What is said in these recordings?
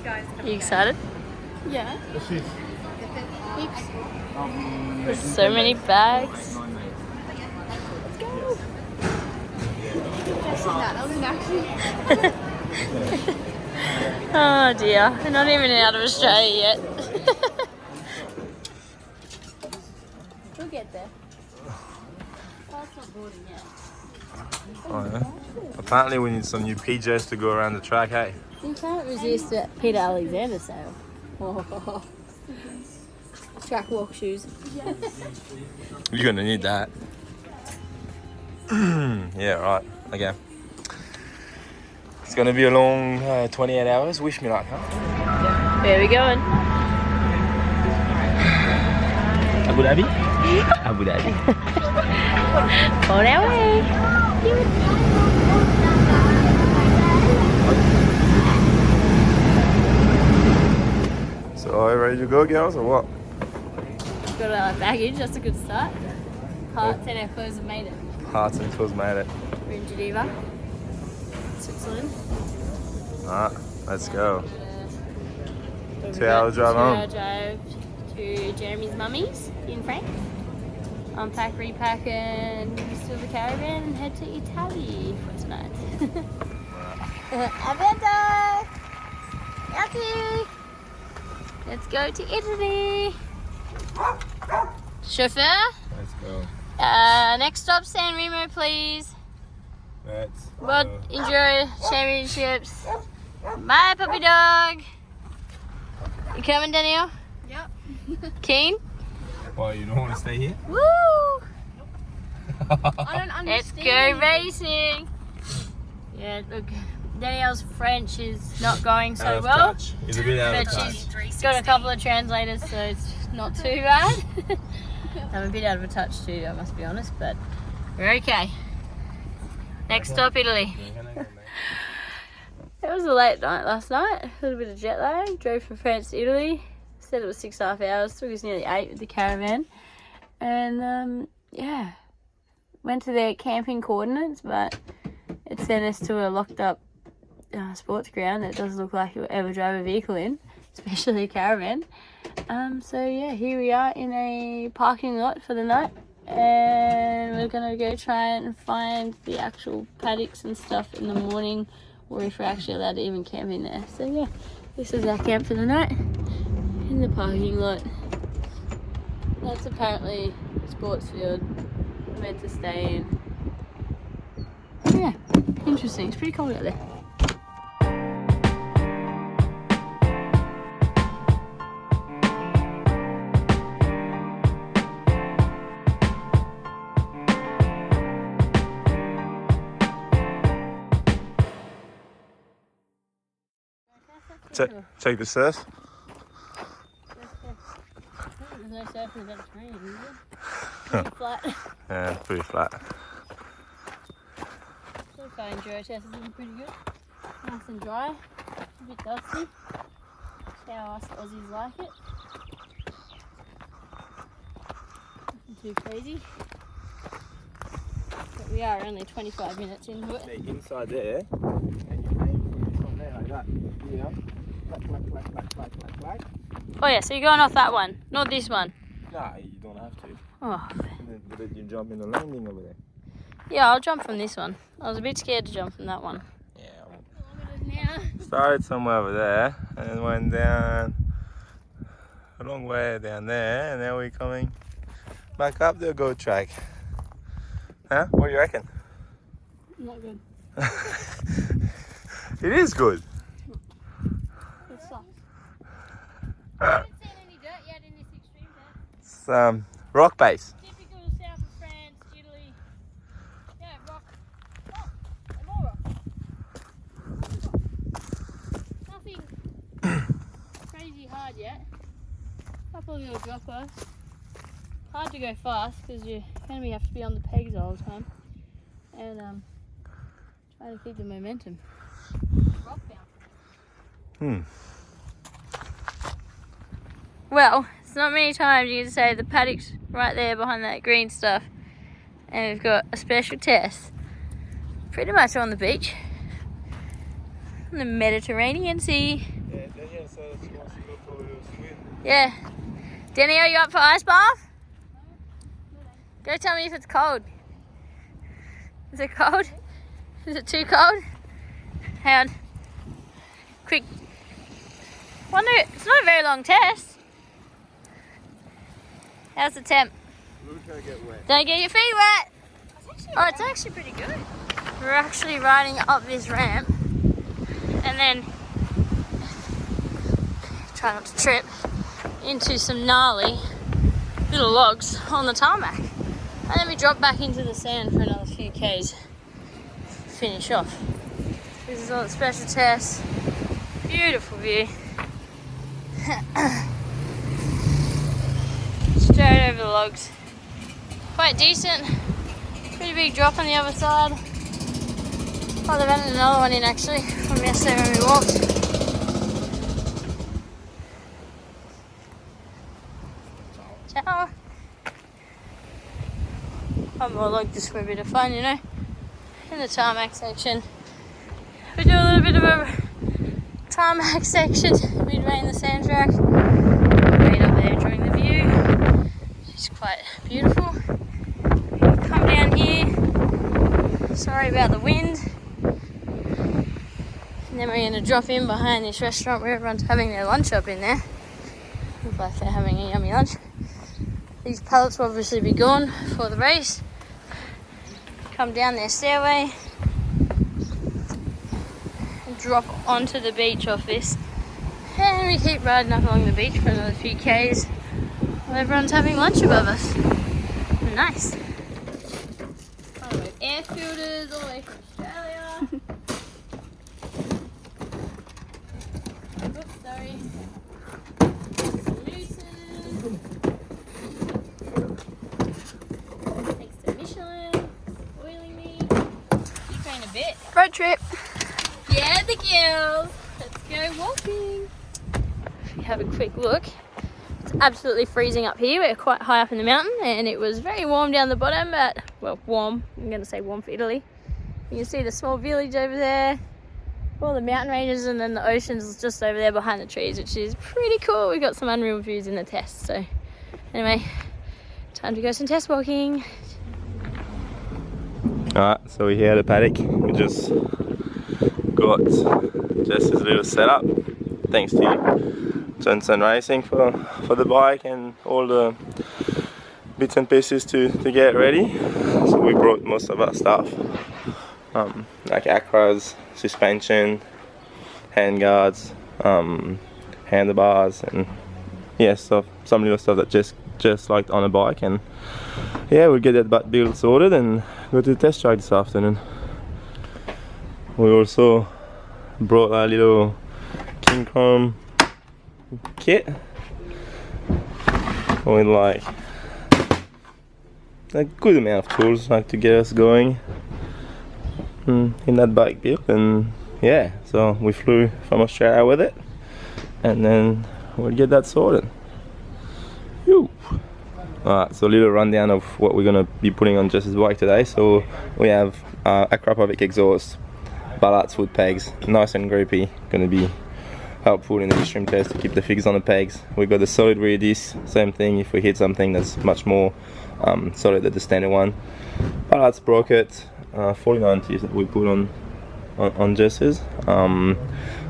Are you excited? Yeah. Heaps. There's so many bags. Let's go. That was an accident. Oh dear, we're not even out of Australia yet. We'll get there. Oh, it's not boarding yet. Oh, yeah. Apparently we need some new PJs to go around the track, hey? You can't resist that Peter Alexander sale. Oh. Track walk shoes. You're gonna need that. Yeah, right. Okay. It's gonna be a long 28 hours. Wish me luck, huh? Where are we going? Abu Dhabi? Abu Dhabi. On our way. So are you ready to go, girls, or what? Got our baggage, that's a good start. Hearts and our clothes have made it. Hearts and clothes made it. We're in Geneva, Switzerland. Alright, let's go. 2 hour drive home. 2 hour drive to Jeremy's mummy's in France. Unpack, repack, and steal the caravan and head to Italy for tonight. Avento! Yucky! Let's go to Italy. Chauffeur? Let's go. Next stop, San Remo, please. Let's World Enduro Championships. Bye, puppy dog. You coming, Danielle? Yep. Keen? Why, you don't want to stay here? Woo! I don't understand. Let's go racing. Yeah, look, Danielle's French is not going so well, It's a bit out but of touch. she's got a couple of translators, so it's not too bad. I'm a bit out of touch too, I must be honest, but we're okay. Next stop, Italy. It was a late night last night, a little bit of jet lag. Drove from France to Italy. Said it was 6.5 hours, took us nearly 8 with the caravan. And yeah, went to their camping coordinates, but it sent us to a locked up sports ground that doesn't look like you'll ever drive a vehicle in, especially a caravan. So yeah, here we are in a parking lot for the night, and we're gonna go try and find the actual paddocks and stuff in the morning, or if we're actually allowed to even camp in there. So yeah, this is our camp for the night in the parking lot. That's apparently a sports field we're meant to stay in. Yeah, interesting. It's pretty cold out there. Check the surf. There's no surfing without a train, is there? Pretty flat. Yeah, it's pretty flat. So far, enduro test is looking pretty good. Nice and dry. A bit dusty. That's how us Aussies like it. Nothing too crazy. But we are only 25 minutes into it. Inside there, and you aim from there like that. Yeah. Clack. Oh yeah, so you're going off that one, not this one. Nah, you don't have to. Oh. But then you jump in the landing over there. Yeah, I'll jump from this one. I was a bit scared to jump from that one. Yeah. Started somewhere over there and went down a long way down there, and now we're coming back up the goat track. Huh? What do you reckon? Not good. It is good. It sucks. Uh, I haven't seen any dirt yet in this extreme test. It's rock base. Typical south of France, Italy. Yeah, rock. And more rock. Nothing crazy hard yet. Couple of little droppers. Hard to go fast because you have to be on the pegs all the time. And trying to keep the momentum. Rock bound. Well, it's not many times you can say the paddock's right there behind that green stuff, and we've got a special test pretty much on the beach, in the Mediterranean Sea. Yeah, said she wants to go for a little swim. Yeah. Danny, are you up for ice bath? Go tell me if it's cold. Is it cold? Is it too cold? Hang on. Quick. Wonder, it's not a very long test. How's the temp? Look, I get wet. Don't get your feet wet. Oh, it's actually pretty good. We're actually riding up this ramp and then try not to trip into some gnarly little logs on the tarmac. And then we drop back into the sand for another few Ks. Finish off. This is all the special tests. Beautiful view. Straight over the logs. Quite decent. Pretty big drop on the other side. Oh, they've added another one in actually from yesterday when we walked. Ciao. One more log just for a bit of fun, you know. In the tarmac section. We do a little bit of a tarmac section midway in the sand track. Right up there enjoying the view. It's quite beautiful. Come down here. Sorry about the wind. And then we're going to drop in behind this restaurant where everyone's having their lunch up in there. Looks like they're having a yummy lunch. These pallets will obviously be gone for the race. Come down their stairway and drop onto the beach off this. And we keep riding up along the beach for another few Ks while everyone's having lunch above us. Nice. Oh, with air filters all the way from Australia. Oops, sorry. Solutions. Thanks to Michelin. Oiling me. Ukraine a bit. Road trip. Yeah, the girls. Let's go walking. If you have a quick look, it's absolutely freezing up here. We're quite high up in the mountain and it was very warm down the bottom, but, well, warm. I'm going to say warm for Italy. You can see the small village over there, all the mountain ranges, and then the ocean's just over there behind the trees, which is pretty cool. We got some unreal views in the test. So anyway, time to go some test walking. Alright, so we're here at the paddock. We just got Jess's little setup. Thanks to Johnson Racing for the bike and all the bits and pieces to get ready. So we brought most of our stuff, like acras, suspension, handguards, handlebars, and yeah, some little stuff that just liked on a bike. And yeah, we'll get that build sorted and go to the test track this afternoon. We also brought a little King Chrome kit with like a good amount of tools like to get us going in that bike build. And yeah, so we flew from Australia with it and then we'll get that sorted. Alright, so a little rundown of what we're going to be putting on Jess's bike today. So we have a Krapovic exhaust, Ballart's foot pegs, nice and grippy, going to be helpful in the extreme test to keep the figs on the pegs. We've got the solid rear disc, same thing if we hit something that's much more solid than the standard one. Ballart's sprocket, 4090s that we put on Jess's.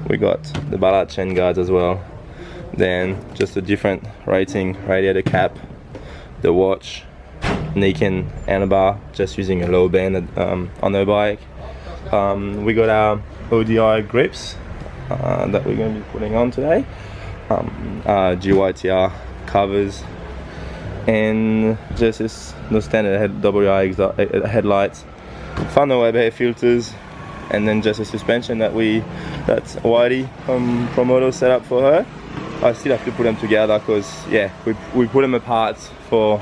We got the Ballart chain guards as well. Then just a different rating radiator cap, the watch, Nikon handlebar, just using a low band on the bike. We got our ODI grips that we're going to be putting on today, GYTR covers, and just the standard WI headlights, funnel web air filters, and then just a suspension that's Whitey from Moto set up for her. I still have to put them together because yeah, we put them apart for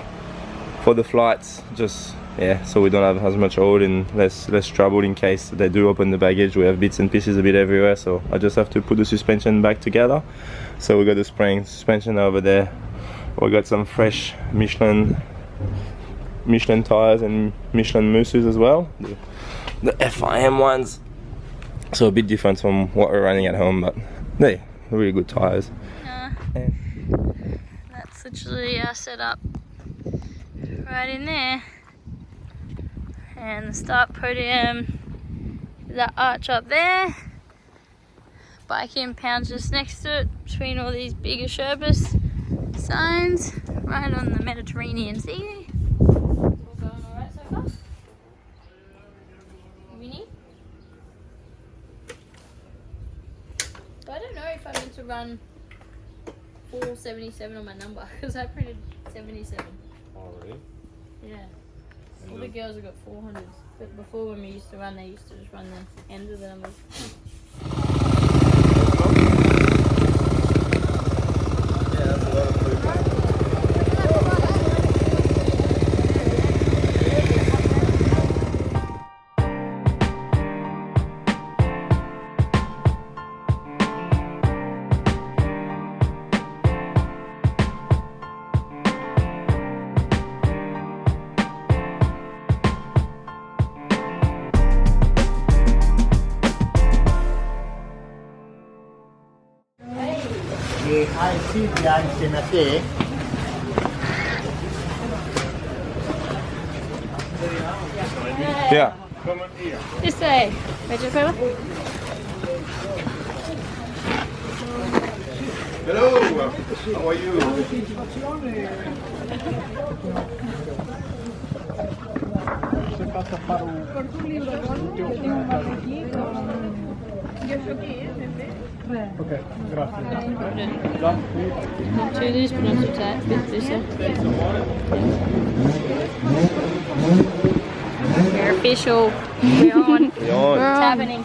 the flights, just yeah, so we don't have as much oil and less trouble in case they do open the baggage. We have bits and pieces a bit everywhere, so I just have to put the suspension back together. So we got the spring suspension over there. We got some fresh Michelin tires and Michelin mousses as well, the FIM ones, so a bit different from what we're running at home, but hey, really good tyres. And That's literally our setup right in there. And the start podium, that arch up there. Bike impound's just next to it, between all these bigger Sherbus signs, right on the Mediterranean Sea. All going alright so far? Winnie? I don't know if I meant to run 477 on my number, because I printed 77. oh, really? Yeah. All the girls have got 400s. But before, when we used to run, they used to just run the ends of the numbers. Yeah, that's a lot of food. Hai Silvia insieme a te? Yeah. This way. Ready for it? Hello. How are you? Ok, grazie. Not too loose, but not too tight. A bit looser. We're official. We're on. We're on. It's happening.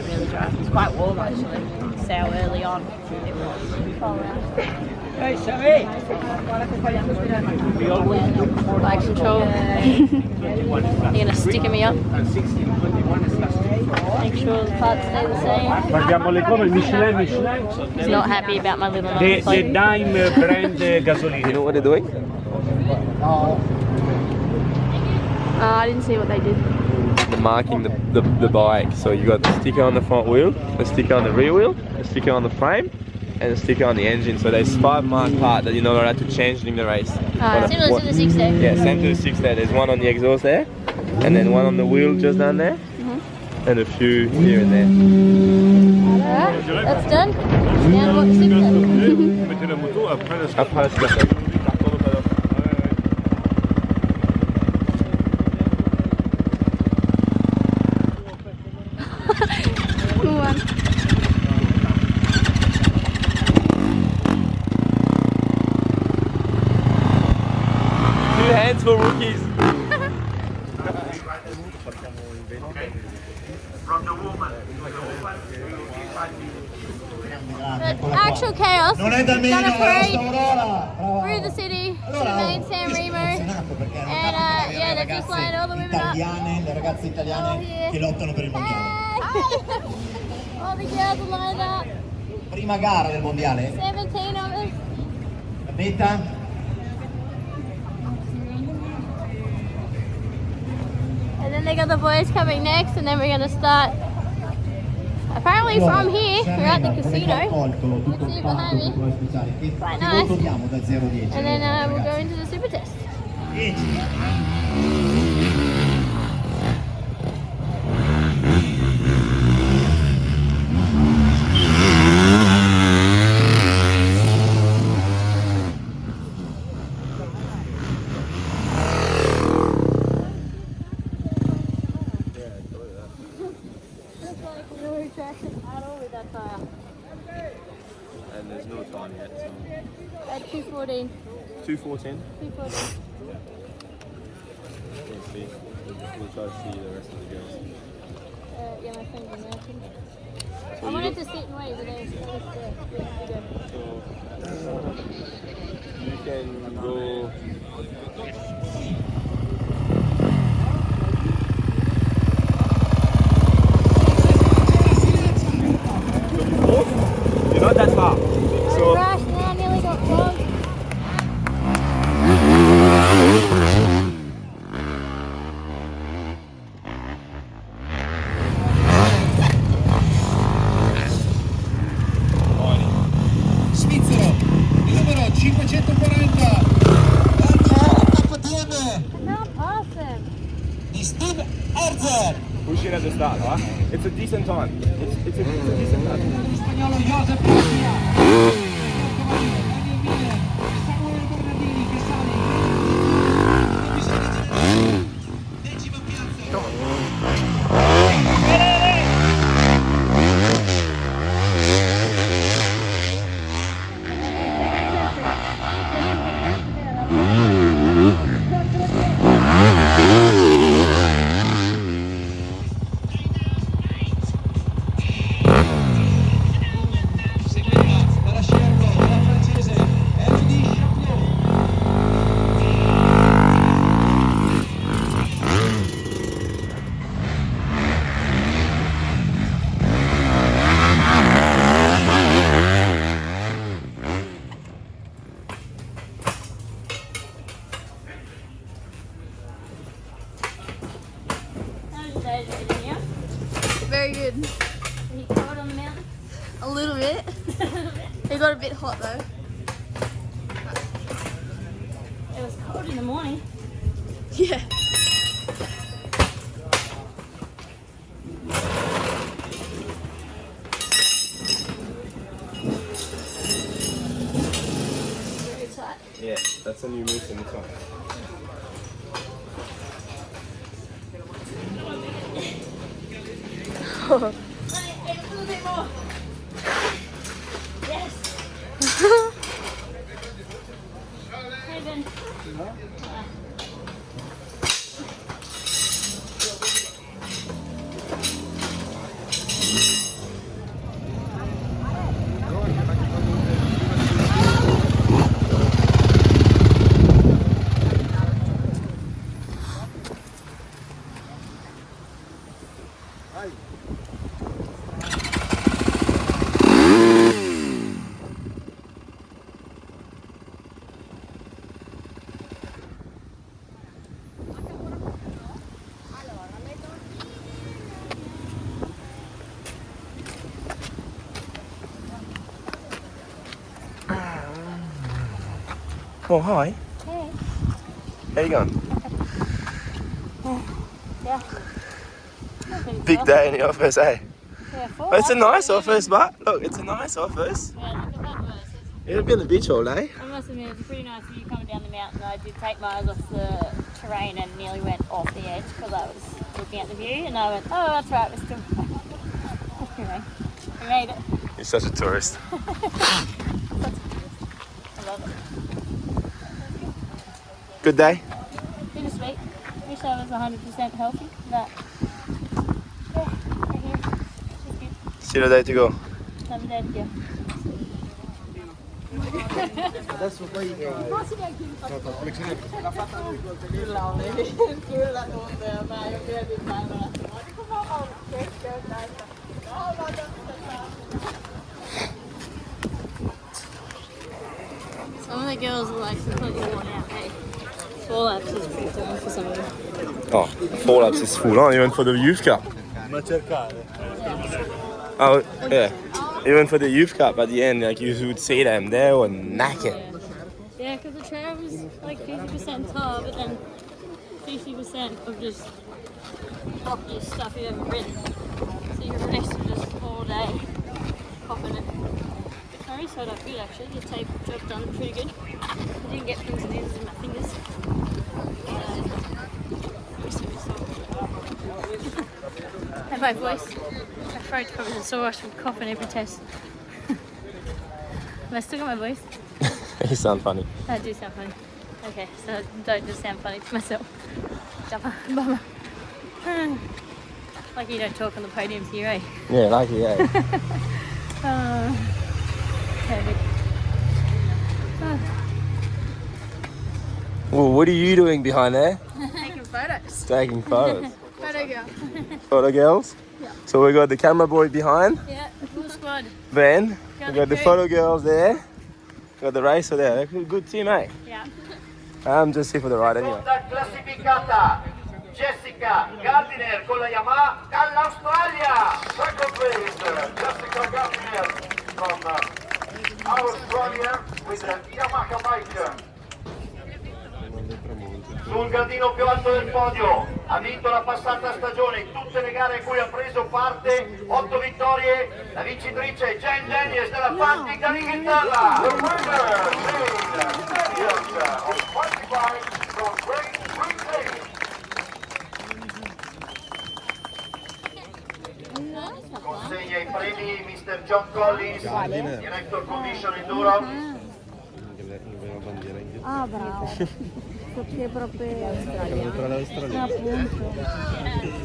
Really dry. It's quite warm actually. So early on it was. Hey, Sammy! Bike control. You're gonna stick me up. Make sure the parts stay the same. Guardiamo le come, Michelin. He's not happy about my little The number plate. Dime brand gasoline. You know what they're doing? I didn't see what they did. They're marking the bike. So you got the sticker on the front wheel, the sticker on the rear wheel, the sticker on the frame, and the sticker on the engine. So there's 5 marked parts that you're not allowed to change during the race. Similar to the 6 there. Yeah, same to the 6 there. There's one on the exhaust there, and then one on the wheel just down there, and a few here and there. Alright, that's done. Now what 6 then? Après, c'est ça. Cool one. Two hands for rookies. But actual chaos. Non è da me, Done a parade Aurora! through the city to the main San Remo. And yeah, they've just lined all the women up. Le ragazze italiane che lottano per il mondiale. All the girls are lined up. Prima gara del mondiale. 17 of us. Meta. And then they got the boys coming next, and then we're gonna start. Apparently from here, we're at the casino. You can see it behind me. Quite nice. And then we'll go into the super test. And there's no time yet. So. At 2:14. 2:14. 2:14. We'll see. We'll try to see the rest of the girls. Yeah, my friend's American. I wanted to sit and wait, but there's You can go. You're not that far. Rush, and then I nearly got caught. at the start, right? It's a decent time. It's a decent time. Spagnolo Joseph Samuel Bernardini che sale decima piazza. Very good. Are you cold on the mountain? A little bit. It got a bit hot though. It was cold in the morning. Yeah. Very tight. Yeah, that's a new move in the time. A little bit more. Yes. Hey Ben. Oh, hi. Hey. How you going? Yeah. Big day in the office, eh? Yeah, Well, it's a nice office, but look, it's a nice office. Yeah, look at that versus. You've been on the beach all day. I must admit, it's a pretty nice view coming down the mountain. I did take my eyes off the terrain and nearly went off the edge because I was looking at the view and I went, oh, that's right, we're still... Anyway, we made it. You're such a tourist. I love it. Good day. Bittersweet. Wish I was 100% healthy, but yeah, we're here. It's good. Still a day to go. Another day to go. Some of the girls are like completely worn out, hey. 4 laps is pretty full for some of them. Oh, 4 laps is full on, even for the youth cup. Oh, yeah. Even for the youth cup at the end, like you would see them, they were knackered. Yeah, because the trail was like 50% tar, but then 50% of just obvious stuff you haven't ridden. So you're basically just all day copping it. The curry sewed up good actually, the tape job done pretty good. I didn't get pins and needles in my fingers. And my voice, my throat's probably sore from coughing every test. Have I still got my voice? You sound funny. I do sound funny. Okay, so don't just sound funny to myself. Bummer. Like you don't talk on the podiums here, eh? Yeah, like it, yeah. Perfect. Well, what are you doing behind there? Taking photos. Taking photos. Photo girl. Photo girls? Yeah. So we got the camera boy behind, Yeah, full squad. Ben. We got the crew. photo girls there. We got the racer there. They're a good team, eh? Yeah. I'm just here for the ride anyway. Classificata Jessica Gardiner con la Yamaha dall'Australia. Second place, Jessica Gardiner from Australia with the Yamaha bike. Sul gradino più alto del podio, ha vinto la passata stagione in tutte le gare in cui ha preso parte, 8 vittorie, la vincitrice Jane Daniels della Fantic dall'Inghilterra. The winner, Jane Daniels, of 25 from Great Britain. Consegna i premi Mr. John Collins, Director Commission Enduro. Ah, bravo. Perché proprio Australia. appunto.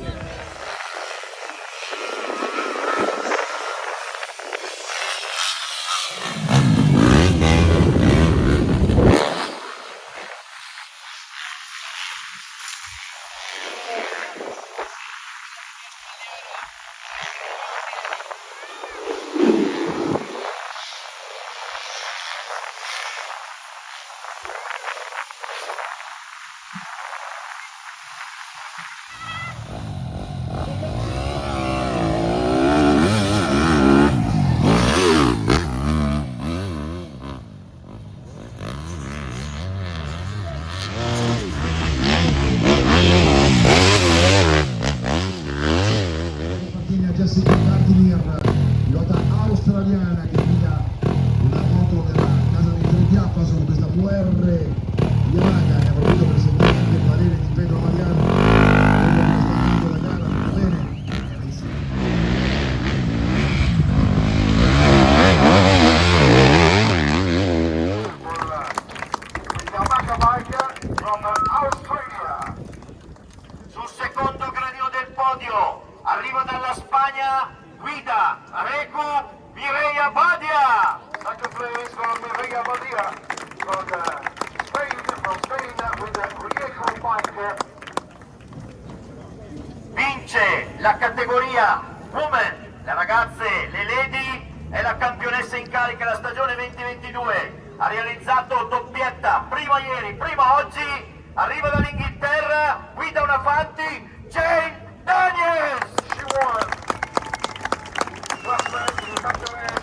Jess Gardiner, pilota australiana che guida una moto della casa di Giorgiappa, sono questa VR Yamaha, che ha voluto presentare anche il parere di Pedro Mariano, quello che sta finendo la gara, va bene? Sul secondo gradino del podio arriva dalla Spagna, guida Recu Mireia Badia. Second place from Mireia Badia from Spain with the Recu bike. Vince la categoria Women, le ragazze, le lady, è la campionessa in carica la stagione 2022. Ha realizzato doppietta, prima ieri, prima oggi. Arriva dall'Inghilterra, guida una Fanti, Jane Daniels. She won. Last night, the Australian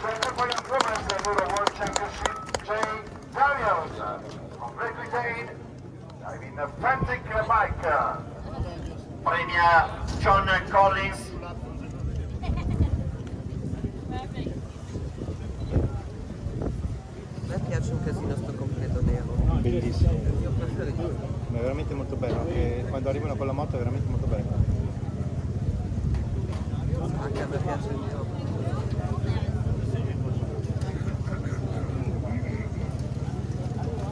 Women's Enduro World Championship, Jane Daniels from Great Britain, driving a Fantic bike. Premia John Collins. A me piace un casino sto completo nero. Bellissimo. Io preferisco. Ma è veramente molto bello, anche quando arrivano con la moto è veramente molto bello. Anche a me piace il mio.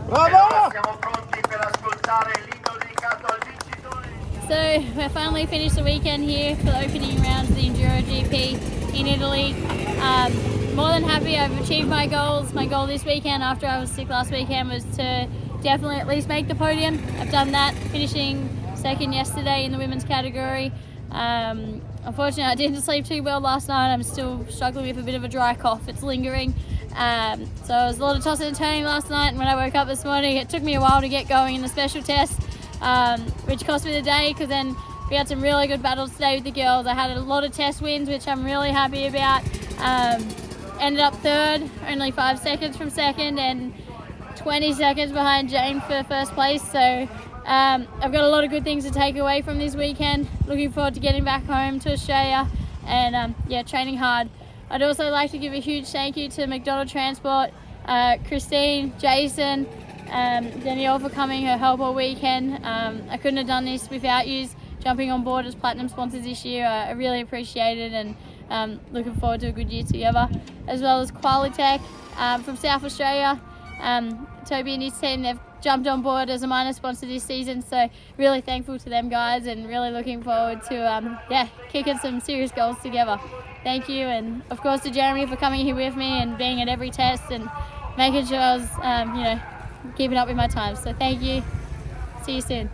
Bravo! Siamo pronti per ascoltare l'inno dedicato al vincitore. So we're finally finished the weekend here for the opening rounds of the Enduro GP in Italy. More than happy I've achieved my goals. My goal this weekend after I was sick last weekend was to definitely at least make the podium. I've done that, finishing second yesterday in the women's category. Unfortunately I didn't sleep too well last night. I'm still struggling with a bit of a dry cough. It's lingering. So it was a lot of tossing and turning last night, and when I woke up this morning it took me a while to get going in the special test, which cost me the day because then we had some really good battles today with the girls. I had a lot of test wins, which I'm really happy about. Ended up third, only 5 seconds from second and 20 seconds behind Jane for first place. So I've got a lot of good things to take away from this weekend. Looking forward to getting back home to Australia and yeah, training hard. I'd also like to give a huge thank you to McDonald Transport, Christine, Jason, Danielle for coming, her help all weekend. I couldn't have done this without you jumping on board as platinum sponsors this year. I really appreciate it, and looking forward to a good year together. As well as Qualitech from South Australia. Toby and his team, they've jumped on board as a minor sponsor this season, so really thankful to them guys and really looking forward to yeah, kicking some serious goals together. Thank you, and of course to Jeremy for coming here with me and being at every test and making sure I was you know, keeping up with my time. So thank you. See you soon.